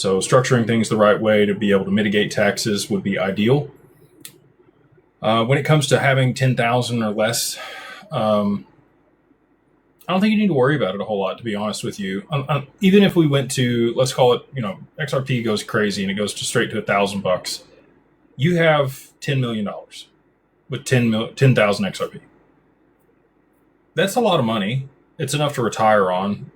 So structuring things the right way to be able to mitigate taxes would be ideal. When it comes to having 10,000 or less, I don't think you need to worry about it a whole lot, to be honest with you. Even if we went to, let's call it, XRP goes crazy and it goes to straight to $1,000, you have $10 million with 10,000 XRP. That's a lot of money. It's enough to retire on.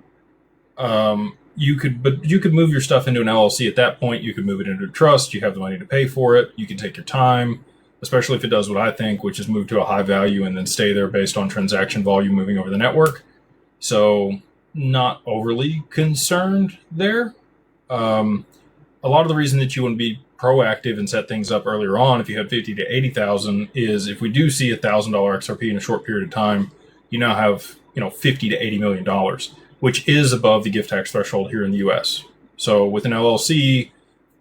You could move your stuff into an LLC at that point. You could move it into a trust. You have the money to pay for it. You can take your time, especially if it does what I think, which is move to a high value and then stay there based on transaction volume moving over the network. So not overly concerned there. A lot of the reason that you want to be proactive and set things up earlier on, if you have 50 to 80,000, is if we do see $1,000 XRP in a short period of time, you now have 50 to 80 million dollars, which is above the gift tax threshold here in the U.S. So with an LLC,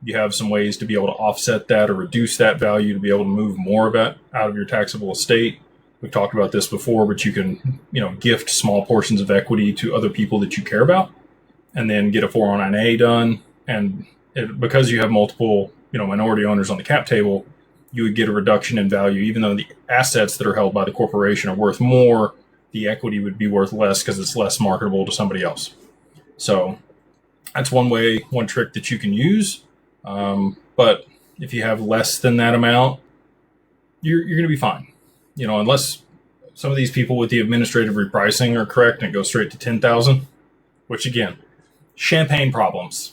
you have some ways to be able to offset that or reduce that value to be able to move more of it out of your taxable estate. We've talked about this before, but you can, gift small portions of equity to other people that you care about, and then get a 409A done. And because you have multiple, minority owners on the cap table, you would get a reduction in value, even though the assets that are held by the corporation are worth more. The equity would be worth less because it's less marketable to somebody else. So that's one trick that you can use. But if you have less than that amount, you're going to be fine. Unless some of these people with the administrative repricing are correct and it goes straight to 10,000, which again, champagne problems.